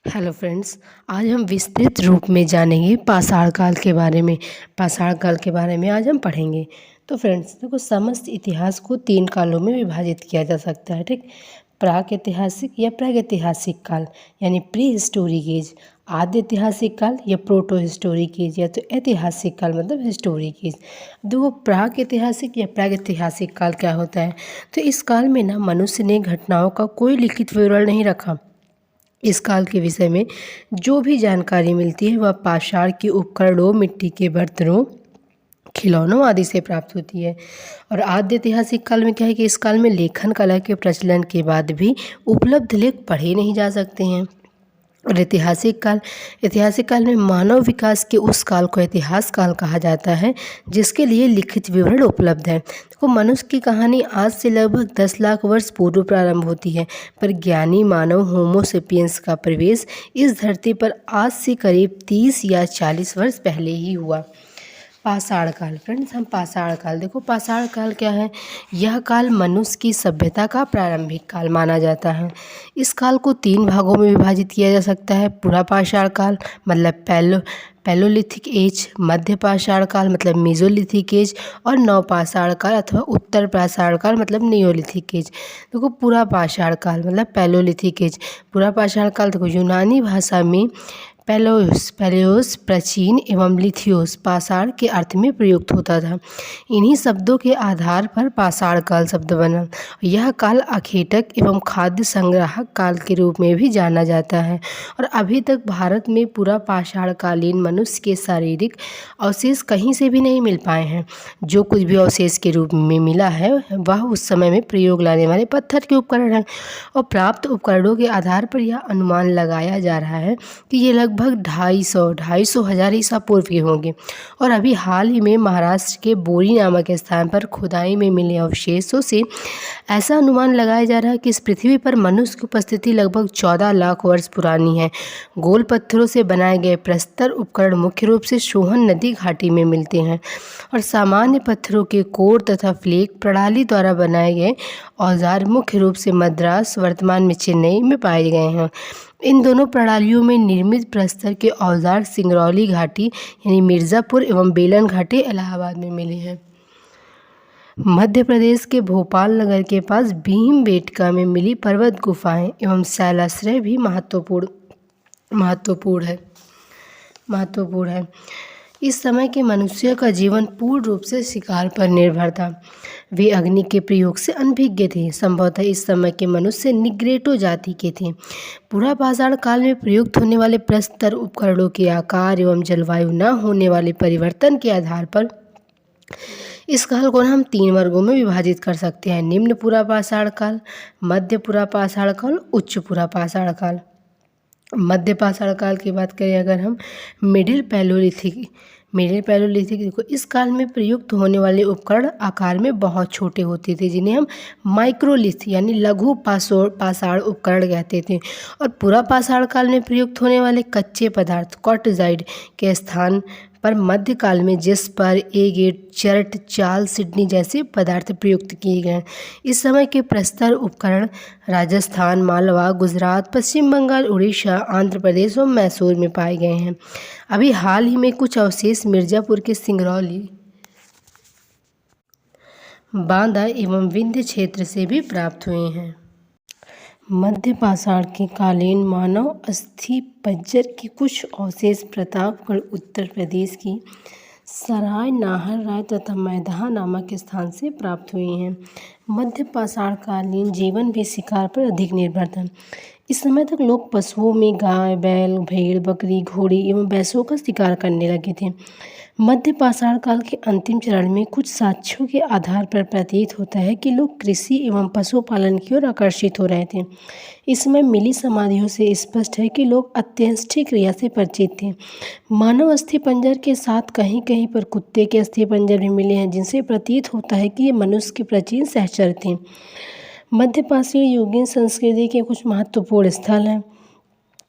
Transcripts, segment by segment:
Hello friends. आज हम विस्तृत रूप में जानेंगे पाषाण काल के बारे में। पाषाण काल के बारे में आज हम पढ़ेंगे। तो फ्रेंड्स देखो, समस्त इतिहास को 3 कालों में विभाजित किया जा सकता है। ठीक, प्राक ऐतिहासिक या प्रागैतिहासिक काल यानी प्री हिस्टोरिक एज, आद्य ऐतिहासिक काल या प्रोटो हिस्टोरिक एज, या तो ऐतिहासिक काल मतलब हिस्टोरिक एज। देखो, प्राक ऐतिहासिक या प्रागैतिहासिक काल क्या होता है। तो इस काल में ना मनुष्य ने घटनाओं का कोई लिखित विवरण नहीं रखा। इस काल के विषय में जो भी जानकारी मिलती है वह पाषाण के उपकरणों, मिट्टी के बर्तनों, खिलौनों आदि से प्राप्त होती है। और आद्य ऐतिहासिक काल में क्या है कि इस काल में लेखन कला के प्रचलन के बाद भी उपलब्ध लेख पढ़े नहीं जा सकते हैं। और ऐतिहासिक काल में मानव विकास के उस काल को इतिहास काल कहा जाता है जिसके लिए लिखित विवरण उपलब्ध है। देखो, मनुष्य की कहानी आज से लगभग 10 लाख वर्ष पूर्व प्रारंभ होती है, पर ज्ञानी मानव होमो सेपियंस का प्रवेश इस धरती पर आज से करीब 30 या 40 वर्ष पहले ही हुआ। पाषाण काल फ्रेंड्स, हम पाषाण काल देखो, पाषाण काल क्या है। यह काल मनुष्य की सभ्यता का प्रारंभिक काल माना जाता है। इस काल को 3 भागों में विभाजित किया जा सकता है। पूरा पाषाण काल मतलब पैलोलिथिक एज, मध्य पाषाण काल मतलब मेसोलिथिक एज, और नवपाषाण काल अथवा उत्तर पाषाण काल मतलब नियोलिथिक एज। देखो, पूरा पाषाण काल मतलब पैलोलिथिक एज। पूरा पाषाण काल देखो, यूनानी भाषा में पैलेओस प्राचीन एवं लिथियोस पाषाण के अर्थ में प्रयुक्त होता था। इन्हीं शब्दों के आधार पर पाषाण काल शब्द बना। यह काल अखेटक एवं खाद्य संग्राहक काल के रूप में भी जाना जाता है। और अभी तक भारत में पूरा पाषाणकालीन मनुष्य के शारीरिक अवशेष कहीं से भी नहीं मिल पाए हैं। जो कुछ भी अवशेष के रूप में मिला है वह उस समय में प्रयोग लाने वाले पत्थर के उपकरण हैं। और प्राप्त उपकरणों के आधार पर यह अनुमान लगाया जा रहा है कि ये लगभग 250 हजार ईसा पूर्व के होंगे। और अभी हाल ही में महाराष्ट्र के बोरी नामक स्थान पर खुदाई में मिले अवशेषों से ऐसा अनुमान लगाया जा रहा है कि इस पृथ्वी पर मनुष्य की उपस्थिति लगभग 14 लाख वर्ष पुरानी है। गोल पत्थरों से बनाए गए प्रस्तर उपकरण मुख्य रूप से सोहन नदी घाटी में मिलते हैं, और सामान्य पत्थरों के कोर तथा फ्लेक प्रणाली द्वारा बनाए गए औजार मुख्य रूप से मद्रास, वर्तमान में चेन्नई में पाए गए हैं। इन दोनों प्रणालियों में निर्मित प्रस्तर के औजार सिंगरौली घाटी यानी मिर्ज़ापुर एवं बेलन घाटी इलाहाबाद में मिले हैं। मध्य प्रदेश के भोपाल नगर के पास भीमबेटका में मिली पर्वत गुफाएं एवं शैलाश्रय भी महत्वपूर्ण है। इस समय के मनुष्य का जीवन पूर्ण रूप से शिकार पर निर्भर था। वे अग्नि के प्रयोग से अनभिज्ञ थे। संभवतः इस समय के मनुष्य निग्रेटो जाति के थे। पूरा पाषाण काल में प्रयुक्त होने वाले प्रस्तर उपकरणों के आकार एवं जलवायु न होने वाले परिवर्तन के आधार पर इस काल को हम 3 वर्गों में विभाजित कर सकते हैं। निम्न पूरा पाषाण काल, मध्य पूरा पाषाण काल, उच्च पूरा पाषाण काल। मध्य पाषाण काल की बात करें अगर हम, मिडिल पैलोलिथिक देखो, इस काल में प्रयुक्त होने वाले उपकरण आकार में बहुत छोटे होते थे, जिन्हें हम माइक्रोलिथ यानी लघु पाषाण उपकरण कहते थे। और पूरा पाषाण काल में प्रयुक्त होने वाले कच्चे पदार्थ क्वार्टजाइट के स्थान पर मध्यकाल में जिस्पर, एगेट, चरट, चाल, सिडनी जैसे पदार्थ प्रयुक्त किए गए। इस समय के प्रस्तर उपकरण राजस्थान, मालवा, गुजरात, पश्चिम बंगाल, उड़ीसा, आंध्र प्रदेश और मैसूर में पाए गए हैं। अभी हाल ही में कुछ अवशेष मिर्ज़ापुर के सिंगरौली, बांदा एवं विंध्य क्षेत्र से भी प्राप्त हुए हैं। मध्य पाषाण के कालीन मानव अस्थि पंजर के कुछ अवशेष प्रतापगढ़, उत्तर प्रदेश की सराय, नाहर राय तथा मैदहा नामक स्थान से प्राप्त हुए हैं। मध्य पाषाण कालीन जीवन भी शिकार पर अधिक निर्भर था। इस समय तक लोग पशुओं में गाय, बैल, भेड़, बकरी, घोड़ी एवं भैंसों का शिकार करने लगे थे। मध्य पाषाण काल के अंतिम चरण में कुछ साक्ष्यों के आधार पर प्रतीत होता है कि लोग कृषि एवं पशुपालन की ओर आकर्षित हो रहे थे। इसमें मिली समाधियों से स्पष्ट है कि लोग अंत्येष्टि क्रिया से परिचित थे। मानव अस्थिपंजर के साथ कहीं कहीं पर कुत्ते के अस्थिपंजर भी मिले हैं, जिनसे प्रतीत होता है कि ये मनुष्य के प्राचीन सहचर थे। मध्यपाषाण युगीन संस्कृति के कुछ महत्वपूर्ण स्थल हैं,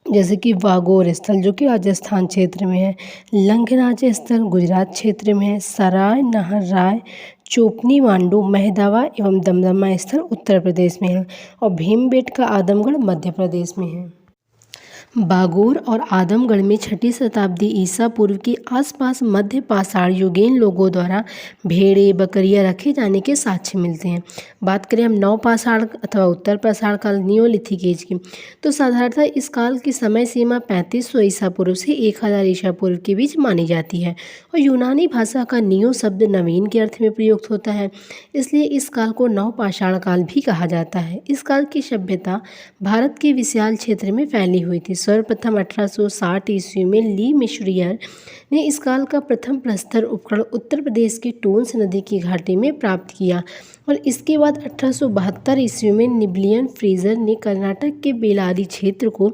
जैसे कि वागोर स्थल जो कि राजस्थान क्षेत्र में है, लंघनाच स्थल गुजरात क्षेत्र में है, सराय, नाहर राय, चोपनी, मांडू, महदावा एवं दमदमा स्थल उत्तर प्रदेश में है, और भीमबेटका आदमगढ़ मध्य प्रदेश में है। बागोर और आदमगढ़ में 6ठी शताब्दी ईसा पूर्व के आसपास मध्य पाषाण युगीन लोगों द्वारा भेड़ें बकरियां रखे जाने के साक्ष्य मिलते हैं। बात करें हम नव पाषाण अथवा उत्तर पाषाण काल नियोलिथिक एज की, तो साधारणतः इस काल की समय सीमा 3500 ईसा पूर्व से 1000 ईसा पूर्व के बीच मानी जाती है और यूनानी भाषा का नियो शब्द नवीन के अर्थ में प्रयुक्त होता है, इसलिए इस काल को नव पाषाण काल भी कहा जाता है। इस काल की सभ्यता भारत के विशाल क्षेत्र में फैली हुई थी। सर्वप्रथम 1860 ईस्वी में ली मिशरियर ने इस काल का प्रथम प्रस्तर उपकरण उत्तर प्रदेश की टोंस नदी की घाटी में प्राप्त किया और इसके बाद 1872 ईस्वी में निब्लियन फ्रीजर ने कर्नाटक के बेलारी क्षेत्र को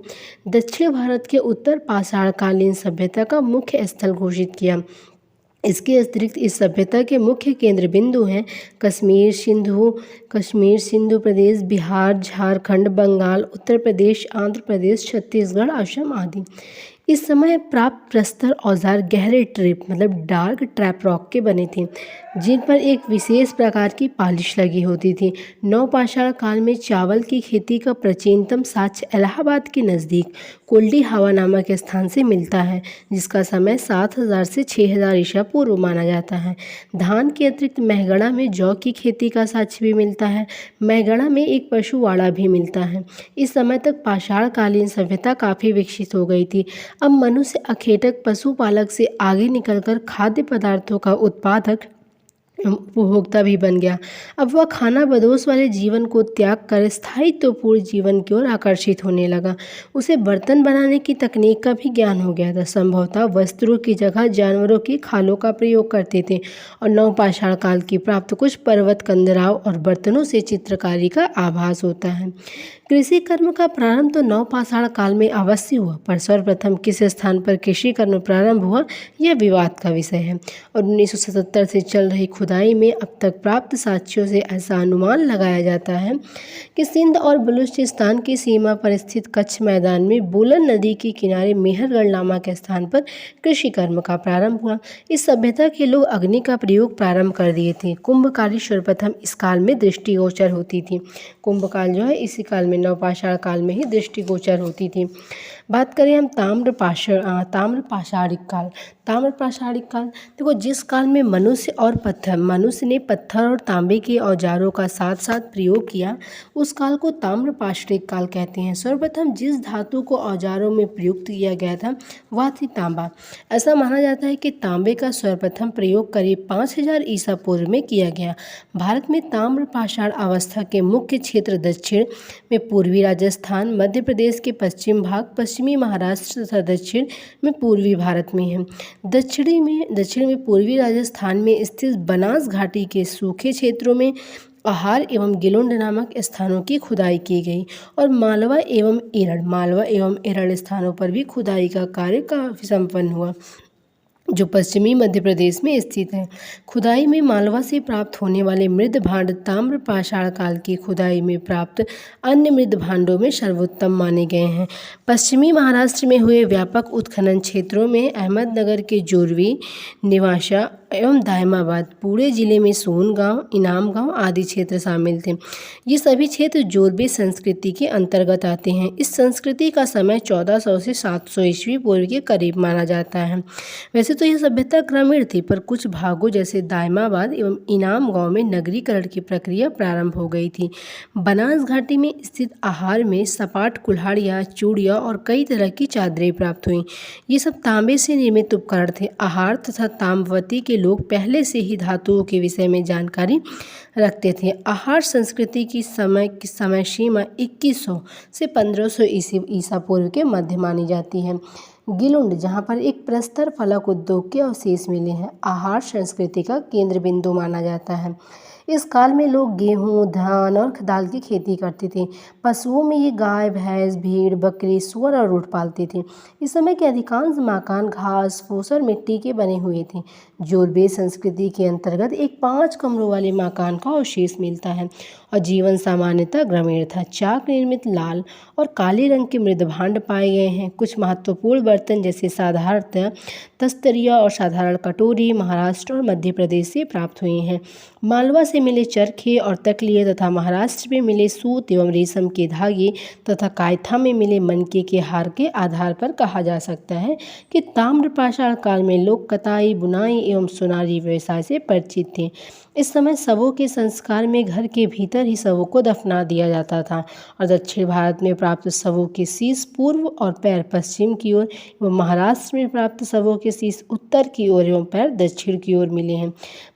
दक्षिण भारत के उत्तर पाषाणकालीन सभ्यता का मुख्य स्थल घोषित किया। इसके अतिरिक्त इस सभ्यता के मुख्य केंद्र बिंदु हैं कश्मीर, सिंधु प्रदेश, बिहार, झारखंड, बंगाल, उत्तर प्रदेश, आंध्र प्रदेश, छत्तीसगढ़, असम आदि। इस समय प्राप्त प्रस्तर औजार गहरे ट्रैप मतलब डार्क ट्रैप रॉक के बने थे, जिन पर एक विशेष प्रकार की पॉलिश लगी होती थी। नवपाषाण काल में चावल की खेती का प्राचीनतम साक्ष्य इलाहाबाद के नज़दीक कोल्डी हवा नामक स्थान से मिलता है, जिसका समय 7000 से 6000 ईसा पूर्व माना जाता है। धान के अतिरिक्त मेहगढ़ा में जौ की खेती का साक्ष्य भी मिलता है। मेहगढ़ा में एक पशुवाड़ा भी मिलता है। इस समय तक पाषाणकालीन सभ्यता काफ़ी विकसित हो गई थी। अब मनुष्य अखेटक पशुपालक से आगे निकलकर खाद्य पदार्थों का उत्पादक उपभोक्ता भी बन गया। अब वह खाना बदोश वाले जीवन को त्याग कर स्थायित्वपूर्ण जीवन की ओर आकर्षित होने लगा। उसे बर्तन बनाने की तकनीक का भी ज्ञान हो गया था। संभवतः वस्त्रों की जगह जानवरों की खालों का प्रयोग करते थे और नवपाषाण काल की प्राप्त कुछ पर्वत कंदराव और बर्तनों से चित्रकारी का आभास होता है। कृषि कर्म का प्रारंभ तो नवपाषाण काल में अवश्य हुआ, पर सर्वप्रथम किस स्थान पर कृषि कर्म प्रारंभ हुआ यह विवाद का विषय है और 1977 से चल रही खुदाई में अब तक प्राप्त साक्ष्यों से ऐसा अनुमान लगाया जाता है कि सिंध और बलूचिस्तान की सीमा पर स्थित कच्छ मैदान में बोलन नदी के किनारे मेहरगढ़ नामक स्थान पर कृषि कर्म का प्रारंभ हुआ। इस सभ्यता के लोग अग्नि का प्रयोग प्रारंभ कर दिए थे। कुंभकारी सर्वप्रथम इस काल में दृष्टिगोचर होती थी। कुंभकाल जो है इसी काल में नवपाषाण काल में ही दृष्टिगोचर होती थी। बात करें हम ताम्र पाषाणिक काल। ताम्र पाषाणिक काल देखो, जिस काल में मनुष्य ने पत्थर और तांबे के औजारों का साथ साथ प्रयोग किया, उस काल को ताम्र पाषाणिक काल कहते हैं। सर्वप्रथम जिस धातु को औजारों में प्रयुक्त किया गया था वह थी तांबा। ऐसा माना जाता है कि तांबे का सर्वप्रथम प्रयोग करीब 5000 ईसा पूर्व में किया गया। भारत में ताम्र पाषाण अवस्था के मुख्य क्षेत्र दक्षिण में पूर्वी राजस्थान, मध्य प्रदेश के पश्चिम भाग, पश्चिमी महाराष्ट्र तथा दक्षिण में पूर्वी भारत में है। दक्षिण में पूर्वी राजस्थान में स्थित बनास घाटी के सूखे क्षेत्रों में आहार एवं गिलोंड नामक स्थानों की खुदाई की गई और मालवा एवं एरड़ स्थानों पर भी खुदाई का कार्य काफी संपन्न हुआ, जो पश्चिमी मध्य प्रदेश में स्थित है। खुदाई में मालवा से प्राप्त होने वाले मृद भांड ताम्र पाषाण काल की खुदाई में प्राप्त अन्य मृद भांडों में सर्वोत्तम माने गए हैं। पश्चिमी महाराष्ट्र में हुए व्यापक उत्खनन क्षेत्रों में अहमदनगर के जोरवी, निवाशा एवं दायमाबाद, पूरे जिले में सोन गांव, इनाम गांव आदि क्षेत्र शामिल थे। ये सभी क्षेत्र जोरबे संस्कृति के अंतर्गत आते हैं। इस संस्कृति का समय 1400 से 700 ईस्वी पूर्व के करीब माना जाता है। वैसे तो यह सभ्यता ग्रामीण थी, पर कुछ भागों जैसे दायमाबाद एवं इनाम गांव में नगरीकरण की प्रक्रिया प्रारंभ हो गई थी। बनास घाटी में स्थित आहार में सपाट कुल्हाड़ियाँ, चूड़ियाँ और कई तरह की चादरें प्राप्त हुईं। ये सब तांबे से निर्मित उपकरण थे। आहार तथा ताम्रवती के लोग पहले से ही धातुओं के विषय में जानकारी रखते थे। आहार संस्कृति की समय सीमा 2100 से 1500 ईसा पूर्व के मध्य मानी जाती है। गिलुंड, जहाँ पर एक प्रस्तर फलक उद्योग के अवशेष मिले हैं, आहार संस्कृति का केंद्र बिंदु माना जाता है। इस काल में लोग गेहूँ, धान और दाल की खेती करते थे। पशुओं में ये गाय, भैंस, भेड़, बकरी, सूअर और ऊँट पालते थे। इस समय के अधिकांश मकान घास, फूस और मिट्टी के बने हुए थे। जोरबे संस्कृति के अंतर्गत एक 5 कमरों वाले मकान का अवशेष मिलता है और जीवन सामान्यतः ग्रामीण था। चाक निर्मित लाल और काले रंग के मृदभांड पाए गए हैं। कुछ महत्वपूर्ण बर्तन जैसे साधारणतः तस्तरिया और साधारण कटोरी महाराष्ट्र और मध्य प्रदेश से प्राप्त हुए हैं। मालवा से से मिले चरखे और तकलिए तथा महाराष्ट्र में मिले सूत एवं रेशम के धागे तथा कायथा में मिले मनके के हार के आधार पर कहा जा सकता है कि ताम्र पाषाण काल में लोग कताई, बुनाई एवं सुनारी व्यवसाय से परिचित थे। इस समय शवों के संस्कार में घर के भीतर ही शवों को दफना दिया जाता था और दक्षिण भारत में प्राप्त शवों के शीश पूर्व और पैर पश्चिम की ओर एवं महाराष्ट्र में प्राप्त शवों के शीश उत्तर की ओर एवं पैर दक्षिण की ओर मिले हैं।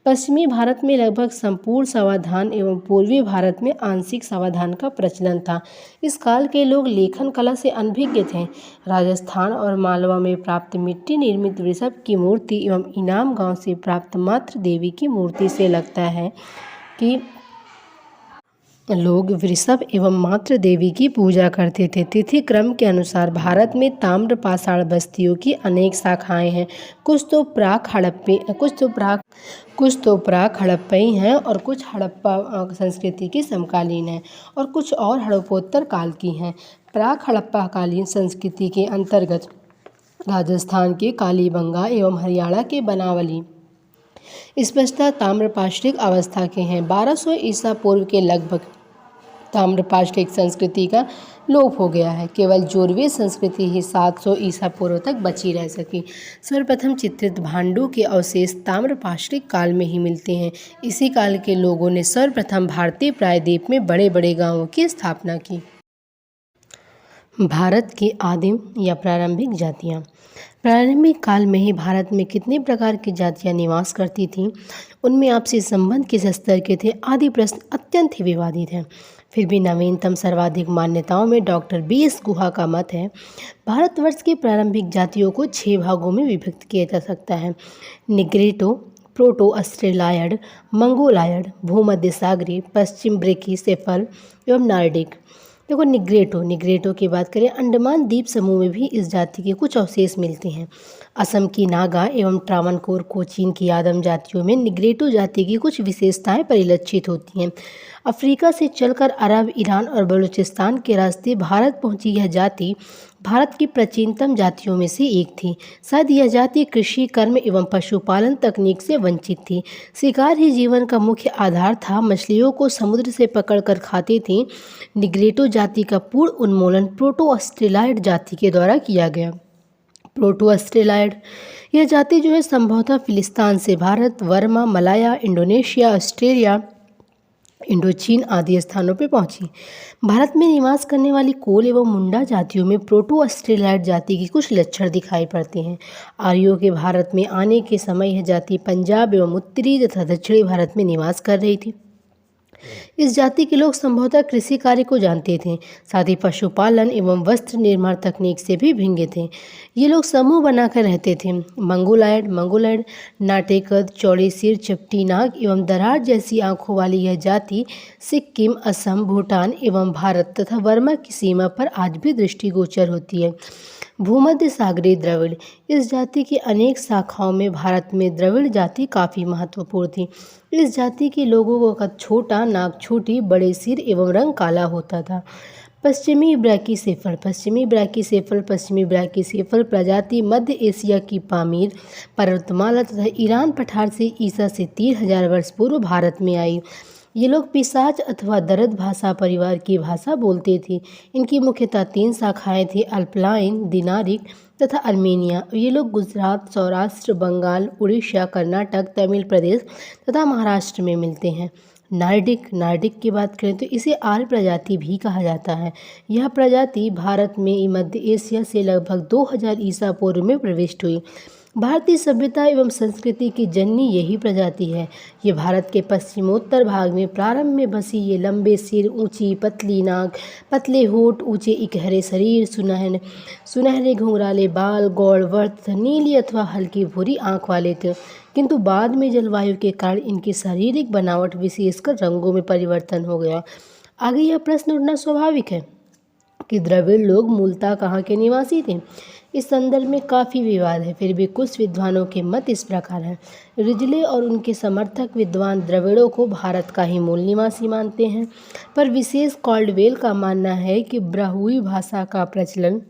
पश्चिमी भारत में लगभग संपूर्ण समाधान एवं पूर्वी भारत में आंशिक समाधान का प्रचलन था। इस काल के लोग लेखन कला से अनभिज्ञ थे। राजस्थान और मालवा में प्राप्त मिट्टी निर्मित वृषभ की मूर्ति एवं इनाम गांव से प्राप्त मातृ देवी की मूर्ति से लगता है कि लोग वृषभ एवं मातृ देवी की पूजा करते थे। तिथि क्रम के अनुसार भारत में ताम्र पाषाण बस्तियों की अनेक शाखाएं हैं। कुछ तो प्राक हड़प्पई हैं और कुछ हड़प्पा संस्कृति की समकालीन हैं और कुछ और हड़प्पोत्तर काल की हैं। प्राक हड़प्पाकालीन संस्कृति के अंतर्गत राजस्थान के कालीबंगा एवं हरियाणा के बनावली स्पष्टता ताम्रपाषाणिक अवस्था के हैं। 1200 ईसा पूर्व के लगभग ताम्रपाषाणिक संस्कृति का लोप हो गया है। केवल जोरवे संस्कृति ही 700 ईसा पूर्व तक बची रह सकी। सर्वप्रथम चित्रित भांडों के अवशेष ताम्रपाषाणिक काल में ही मिलते हैं। इसी काल के लोगों ने सर्वप्रथम भारतीय प्रायद्वीप में बड़े बड़े गांवों की स्थापना की। भारत की आदिम या प्रारंभिक जातियाँ। प्रारंभिक काल में ही भारत में कितने प्रकार की जातियाँ निवास करती थीं, उनमें आपसी संबंध किस स्तर के थे आदि प्रश्न अत्यंत ही विवादित हैं। फिर भी नवीनतम सर्वाधिक मान्यताओं में डॉक्टर B.S. गुहा का मत है। भारतवर्ष की प्रारंभिक जातियों को 6 भागों में विभक्त किया जा सकता है। निग्रेटो, प्रोटो ऑस्ट्रेलायड, मंगोलायड, भूमध्य सागरी, पश्चिम ब्रैकीसेफल एवं नार्डिक। देखो निग्रेटो की बात करें, अंडमान द्वीप समूह में भी इस जाति के कुछ अवशेष मिलते हैं। असम की नागा एवं ट्रावनकोर कोचीन की आदम जातियों में निग्रेटो जाति की कुछ विशेषताएं परिलक्षित होती हैं। अफ्रीका से चलकर अरब, ईरान और बलूचिस्तान के रास्ते भारत पहुंची यह जाति भारत की प्राचीनतम जातियों में से एक थी। शायद यह जाति कृषि, कर्म एवं पशुपालन तकनीक से वंचित थी। शिकार ही जीवन का मुख्य आधार था। मछलियों को समुद्र से पकड़कर खाती थी। निग्रेटो जाति का पूर्ण उन्मूलन प्रोटो ऑस्ट्रेलायड जाति के द्वारा किया गया। प्रोटो ऑस्ट्रेलायड यह जाति जो है संभवतः फिलिस्तीन से Bharat, Verma, Malaya, Indonesia, Australia, Indochine आदि स्थानों पर पहुंची। भारत में निवास करने वाली कोल एवं मुंडा जातियों में प्रोटो ऑस्ट्रेलायड जाति के कुछ लक्षण दिखाई पड़ते हैं। आर्यों के भारत में आने के समय यह जाति पंजाब एवं उत्तरी तथा दक्षिणी भारत में निवास कर रही थी। इस जाति के लोग संभवतः कृषि कार्य को जानते थे, साथ ही पशुपालन एवं वस्त्र निर्माण तकनीक से भी भिंगे थे। ये लोग समूह बनाकर रहते थे। मंगोलायड नाटेकद, चौड़े सिर, चपटी नाक एवं दरार जैसी आंखों वाली यह जाति सिक्किम, असम, भूटान एवं भारत तथा वर्मा की सीमा पर आज भी दृष्टिगोचर होती है। भूमध्य सागरीय द्रविड़, इस जाति की अनेक शाखाओं में भारत में द्रविड़ जाति काफ़ी महत्वपूर्ण थी। इस जाति के लोगों को कद छोटा, नाक छोटी, बड़े सिर एवं रंग काला होता था। पश्चिमी ब्रैकीसेफल प्रजाति मध्य एशिया की पामीर पर्वतमाला तथा ईरान पठार से ईसा से 3000 वर्ष पूर्व भारत में आई। ये लोग पिशाच अथवा दरद भाषा परिवार की भाषा बोलते थे। इनकी मुख्यतः 3 शाखाएं थी, अल्पाइन, दिनारिक तथा अर्मेनिया। ये लोग गुजरात, सौराष्ट्र, बंगाल, उड़ीसा, कर्नाटक, तमिल प्रदेश तथा महाराष्ट्र में मिलते हैं। नार्डिक की बात करें तो इसे आर्य प्रजाति भी कहा जाता है। यह प्रजाति भारत में मध्य एशिया से लगभग 2000 ईसा पूर्व में प्रविष्ट हुई। भारतीय सभ्यता एवं संस्कृति की जननी यही प्रजाति है। ये भारत के पश्चिमोत्तर भाग में प्रारंभ में बसी। ये लंबे सिर, ऊंची पतली नाक, पतले होठ, ऊंचे इकहरे शरीर, सुनहरे घुंघराले बाल, गौड़ वर्त, नीली अथवा हल्की भूरी आंख वाले थे। किंतु बाद में जलवायु के कारण इनकी शारीरिक बनावट विशेषकर रंगों में परिवर्तन हो गया। आगे यह प्रश्न उठना स्वाभाविक है कि द्रविड़ लोग मूलतः कहाँ के निवासी थे। इस संदर्भ में काफ़ी विवाद है। फिर भी कुछ विद्वानों के मत इस प्रकार हैं। रिजले और उनके समर्थक विद्वान द्रविड़ों को भारत का ही मूल निवासी मानते हैं, पर विशेष कॉल्डवेल का मानना है कि ब्राहुई भाषा का प्रचलन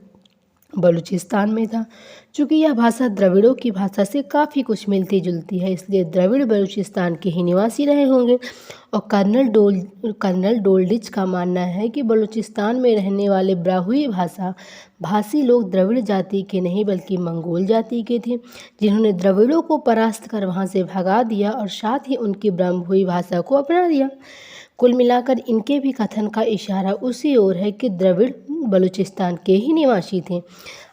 बलूचिस्तान में था। चूँकि यह भाषा द्रविड़ों की भाषा से काफ़ी कुछ मिलती जुलती है, इसलिए द्रविड़ बलूचिस्तान के ही निवासी रहे होंगे। और कर्नल डोल्डिच का मानना है कि बलूचिस्तान में रहने वाले ब्राहुई भाषी लोग द्रविड़ जाति के नहीं बल्कि मंगोल जाति के थे, जिन्होंने द्रविड़ों को परास्त कर वहाँ से भगा दिया और साथ ही उनकी ब्राह्मी भाषा को अपना लिया। कुल मिलाकर इनके भी कथन का इशारा उसी ओर है कि द्रविड़ बलूचिस्तान के ही निवासी थे।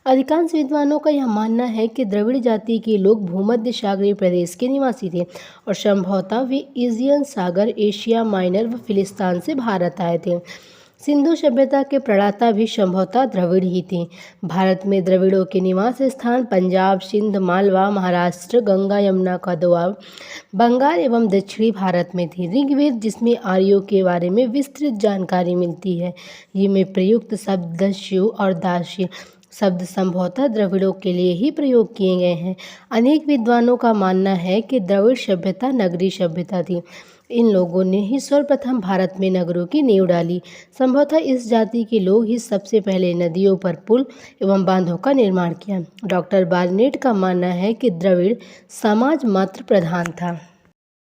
अधिकांश विद्वानों का यह मानना है कि द्रविड़ जाति के लोग भूमध्य सागरीय प्रदेश के निवासी थे और संभवतः वे एजियन सागर, एशिया माइनर व फिलिस्तीन से भारत आए थे। सिंधु सभ्यता के प्रदाता भी संभवतः द्रविड़ ही थे। भारत में द्रविड़ों के निवास स्थान पंजाब, सिंध, मालवा, महाराष्ट्र, गंगा यमुना का दोआब, बंगाल एवं दक्षिणी भारत में थी। ऋग्वेद, जिसमें आर्यों के बारे में विस्तृत जानकारी मिलती है, ये में प्रयुक्त शब्द दस्यु और दास्य शब्द संभवतः द्रविड़ों के लिए ही प्रयोग किए गए हैं। अनेक विद्वानों का मानना है कि द्रविड़ सभ्यता नगरीय सभ्यता थी। इन लोगों ने ही सर्वप्रथम भारत में नगरों की नींव डाली। संभवतः इस जाति के लोग ही सबसे पहले नदियों पर पुल एवं बांधों का निर्माण किया। डॉक्टर बार्नेट का मानना है कि द्रविड़ समाज मात्र प्रधान था।